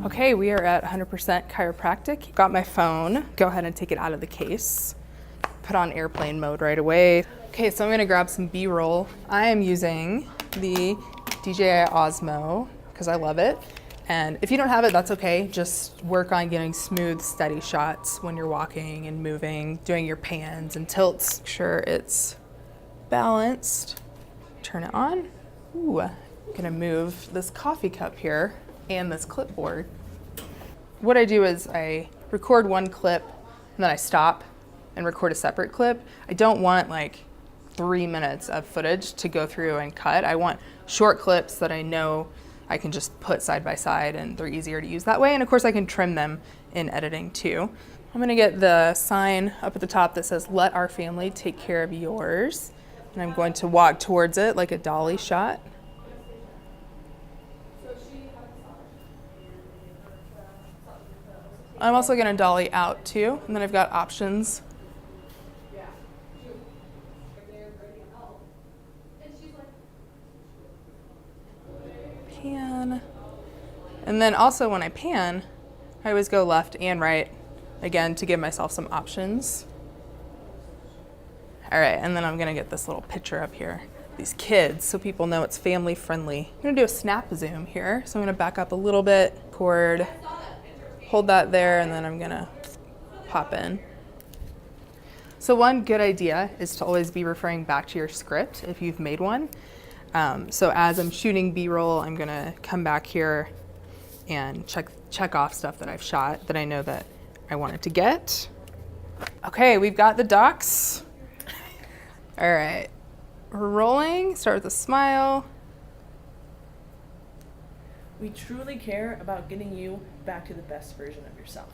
Okay, we are at 100% chiropractic. Got my phone. Go ahead and take it out of the case. Put on airplane mode right away. Okay, so I'm gonna grab some B-roll. I am using the DJI Osmo because I love it. And if you don't have it, that's okay. Just work on getting smooth, steady shots when you're walking and moving, doing your pans and tilts. Make sure it's balanced. Turn it on. Ooh, I'm gonna move this coffee cup here and this clipboard. What I do is I record one clip and then I stop and record a separate clip. I don't want like 3 minutes of footage to go through and cut. I want short clips that I know I can just put side by side and they're easier to use that way. And of course I can trim them in editing too. I'm gonna get the sign up at the top that says, "Let our family take care of yours." And I'm going to walk towards it like a dolly shot. I'm also gonna dolly out too, and then I've got options. Pan. And then also when I pan, I always go left and right, again, to give myself some options. All right, and then I'm gonna get this little picture up here, these kids, so people know it's family friendly. I'm gonna do a snap zoom here, so I'm gonna back up a little bit, record, hold that there, and then I'm gonna pop in. So one good idea is to always be referring back to your script if you've made one. So as I'm shooting B-roll, I'm gonna come back here and check off stuff that I've shot that I know that I wanted to get. Okay, we've got the docs. All right, we're rolling. Start with a smile. We truly care about getting you back to the best version of yourself.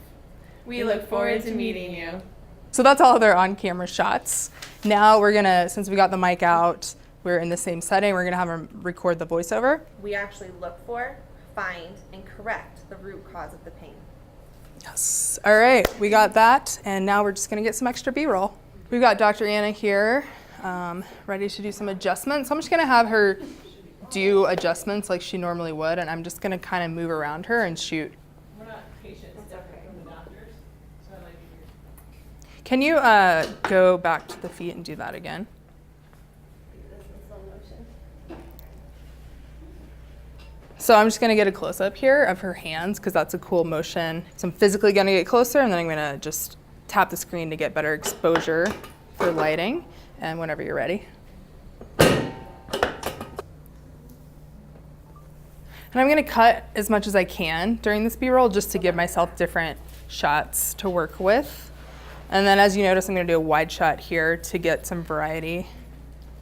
We look forward to meeting you. So that's all their on-camera shots. Now we're gonna, since we got the mic out, we're in the same setting, we're gonna have them record the voiceover. We actually look for, find, and correct the root cause of the pain. Yes. All right, we got that, and now we're just gonna get some extra B-roll. We've got Dr. Anna here, ready to do some adjustments. So I'm just gonna have her do adjustments like she normally would, and I'm just gonna kind of move around her and shoot. We're not patients, different from the doctors, so I like you. Can you go back to the feet and do that again? So I'm just gonna get a close-up here of her hands because that's a cool motion. So I'm physically gonna get closer, and then I'm gonna just tap the screen to get better exposure for lighting, and whenever you're ready. And I'm gonna cut as much as I can during this B-roll just to give myself different shots to work with. And then as you notice, I'm gonna do a wide shot here to get some variety.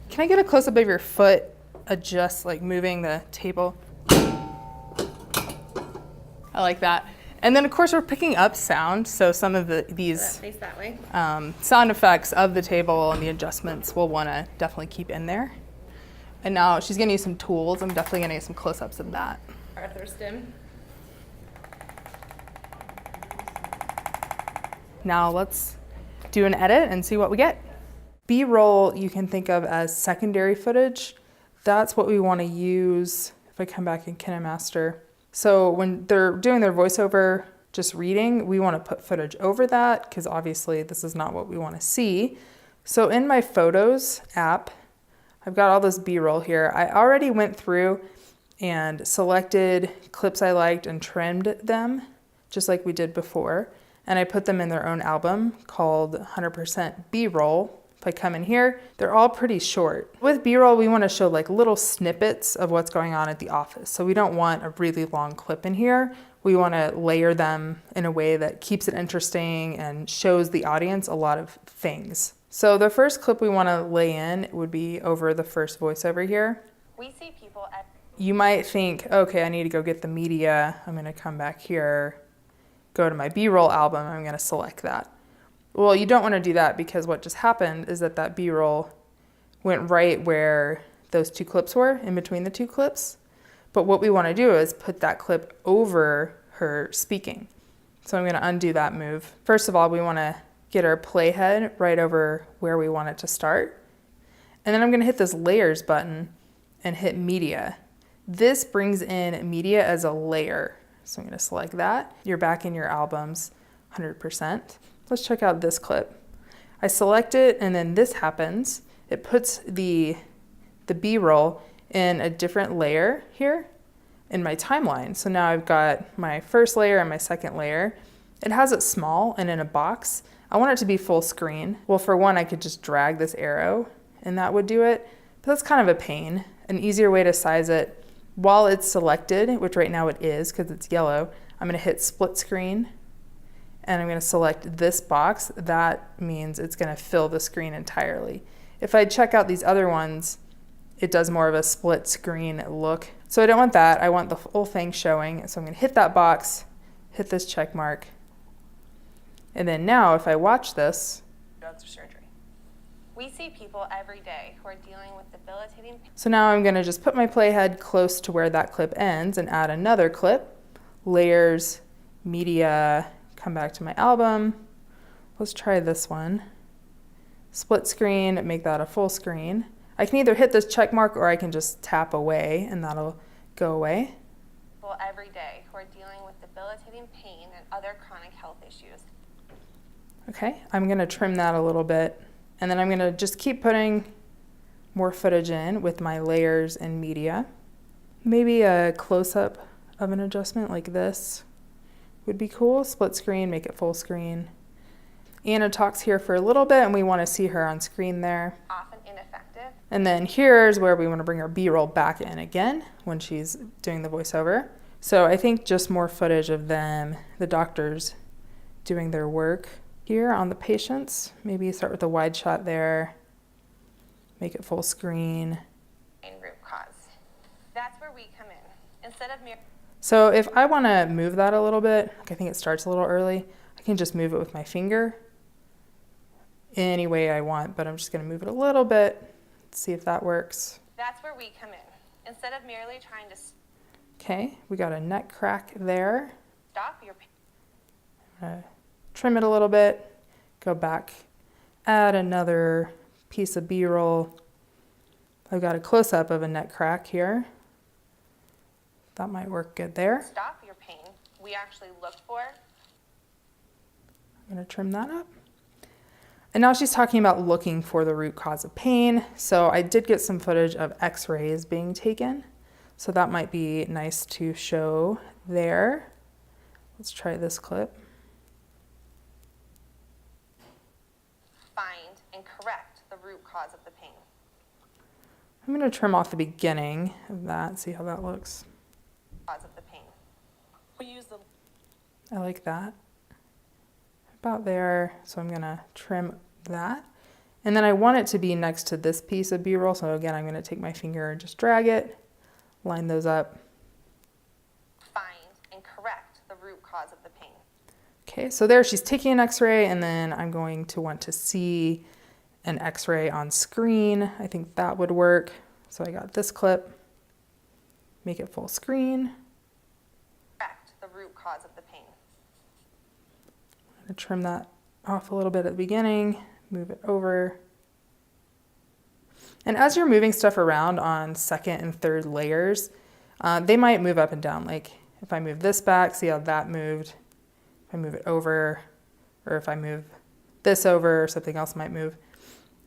Can I get a close-up of your foot, adjust, like moving the table? I like that. And then of course we're picking up sound, so some of these Face that way. sound effects of the table and the adjustments we'll wanna definitely keep in there. And now she's gonna use some tools. I'm definitely gonna get some close-ups of that. Arthur stim. Now let's do an edit and see what we get. B-roll you can think of as secondary footage. That's what we wanna use if I come back in KineMaster. So when they're doing their voiceover, just reading, we wanna put footage over that because obviously this is not what we wanna see. So in my Photos app, I've got all this B-roll here. I already went through and selected clips I liked and trimmed them, just like we did before. And I put them in their own album called 100% B-roll. If I come in here, they're all pretty short. With B-roll, we want to show like little snippets of what's going on at the office. So we don't want a really long clip in here. We want to layer them in a way that keeps it interesting and shows the audience a lot of things. So the first clip we want to lay in would be over the first voiceover here. We see people at... You might think, okay, I need to go get the media. I'm going to come back here, go to my B-roll album. I'm going to select that. Well, you don't want to do that because what just happened is that B-roll went right where those two clips were, in between the two clips. But what we want to do is put that clip over her speaking. So I'm going to undo that move. First of all, we want to get our playhead right over where we want it to start. And then I'm going to hit this layers button and hit media. This brings in media as a layer. So I'm going to select that. You're back in your albums 100%. Let's check out this clip. I select it and then this happens. It puts the B-roll in a different layer here in my timeline. So now I've got my first layer and my second layer. It has it small and in a box. I want it to be full screen. Well, for one, I could just drag this arrow and that would do it. But that's kind of a pain. An easier way to size it while it's selected, which right now it is because it's yellow, I'm going to hit split screen and I'm going to select this box. That means it's going to fill the screen entirely. If I check out these other ones, it does more of a split screen look. So I don't want that. I want the full thing showing. So I'm going to hit that box, hit this check mark. And then now if I watch this, surgery. We see people every day who are dealing with debilitating pain. So now I'm going to just put my playhead close to where that clip ends and add another clip. Layers, media, come back to my album. Let's try this one. Split screen, make that a full screen. I can either hit this check mark or I can just tap away and that'll go away. People every day who are dealing with debilitating pain and other chronic health issues. Okay, I'm going to trim that a little bit. And then I'm going to just keep putting more footage in with my layers and media. Maybe a close-up of an adjustment like this would be cool. Split screen, make it full screen. Anna talks here for a little bit and we want to see her on screen there. Often ineffective. And then here's where we want to bring our B-roll back in again when she's doing the voiceover. So I think just more footage of them, the doctors doing their work. Here on the patients, maybe start with a wide shot there, make it full screen. Root cause. That's where we come in. Instead of mere. So if I want to move that a little bit, I think it starts a little early, I can just move it with my finger any way I want, but I'm just going to move it a little bit, see if that works. That's where we come in. Instead of merely trying to. Okay, we got a neck crack there. Stop your pain. Trim it a little bit, go back, add another piece of B-roll. I've got a close-up of a neck crack here. That might work good there. Stop your pain. We actually looked for. I'm going to trim that up. And now she's talking about looking for the root cause of pain. So I did get some footage of x-rays being taken. So that might be nice to show there. Let's try this clip. Find and correct the root cause of the pain. I'm going to trim off the beginning of that, see how that looks. Cause of the pain. We use the. I like that. About there, so I'm going to trim that. And then I want it to be next to this piece of B-roll, so again, I'm going to take my finger and just drag it, line those up. Find and correct the root cause of the pain. Okay, so there she's taking an x-ray, and then I'm going to want to see an x-ray on screen. I think that would work. So I got this clip, make it full screen. Correct the root cause of the pain. I'm going to trim that off a little bit at the beginning, move it over. And as you're moving stuff around on second and third layers, they might move up and down. Like if I move this back, see how that moved. If I move it over, or if I move this over, something else might move.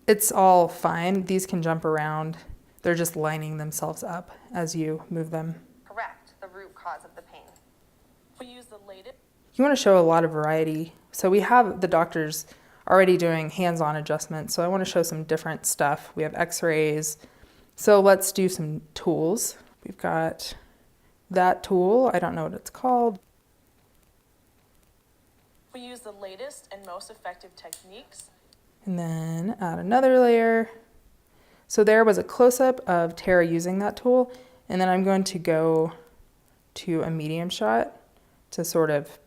It's all fine. These can jump around. They're just lining themselves up as you move them. Correct the root cause of the pain. We use the latest. You want to show a lot of variety. So we have the doctors already doing hands-on adjustments. So I want to show some different stuff. We have x-rays. So let's do some tools. We've got that tool. I don't know what it's called. We use the latest and most effective techniques. And then add another layer. So there was a close-up of Tara using that tool. And then I'm going to go to a medium shot to sort of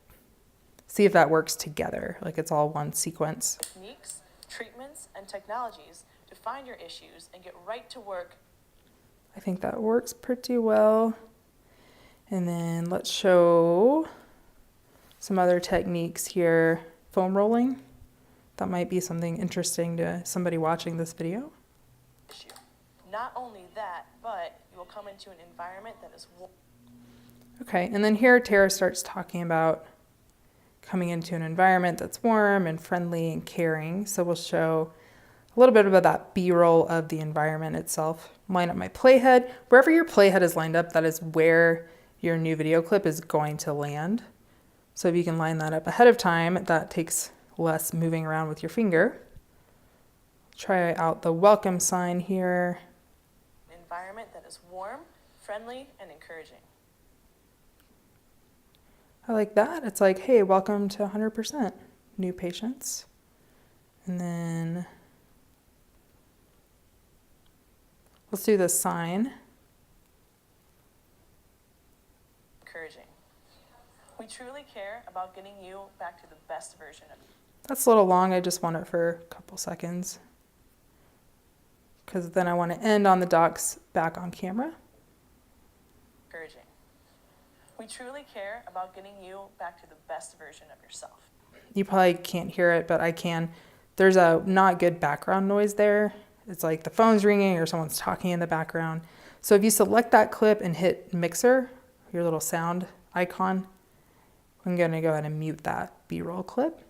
see if that works together, like it's all one sequence. Techniques, treatments, and technologies to find your issues and get right to work. I think that works pretty well. And then let's show some other techniques here. Foam rolling. That might be something interesting to somebody watching this video. Issue. Not only that, but you will come into an environment that is. Okay, and then here Tara starts talking about coming into an environment that's warm and friendly and caring. So we'll show a little bit about that B-roll of the environment itself. Line up my playhead. Wherever your playhead is lined up, that is where your new video clip is going to land. So if you can line that up ahead of time, that takes less moving around with your finger. Try out the welcome sign here. An environment that is warm, friendly, and encouraging. I like that. It's like, hey, welcome to 100% new patients. And then let's do the sign. Encouraging. We truly care about getting you back to the best version of you. That's a little long. I just want it for a couple seconds, because then I want to end on the docs back on camera. Encouraging. We truly care about getting you back to the best version of yourself. You probably can't hear it, but I can. There's a not good background noise there. It's like the phone's ringing or someone's talking in the background. So if you select that clip and hit mixer, your little sound icon, I'm going to go ahead and mute that B-roll clip.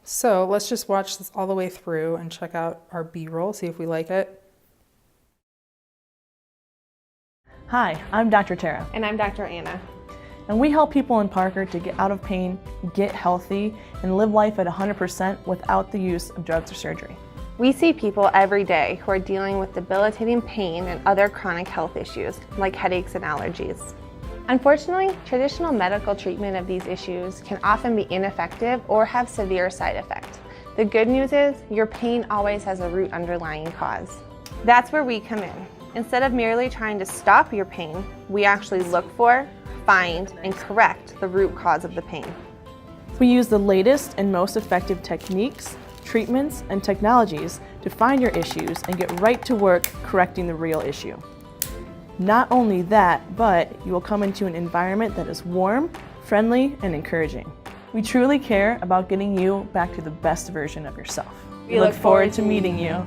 So let's just watch this all the way through and check out our B-roll, see if we like it. Hi, I'm Dr. Tara, And I'm Dr. Anna. and we help people in Parker to get out of pain, get healthy, and live life at 100% without the use of drugs or surgery. We see people every day who are dealing with debilitating pain and other chronic health issues, like headaches and allergies. Unfortunately, traditional medical treatment of these issues can often be ineffective or have severe side effects. The good news is, your pain always has a root underlying cause. That's where we come in. Instead of merely trying to stop your pain, we actually look for, find, and correct the root cause of the pain. We use the latest and most effective techniques, treatments, and technologies to find your issues and get right to work correcting the real issue. Not only that, but you will come into an environment that is warm, friendly, and encouraging. We truly care about getting you back to the best version of yourself. We look forward to meeting you.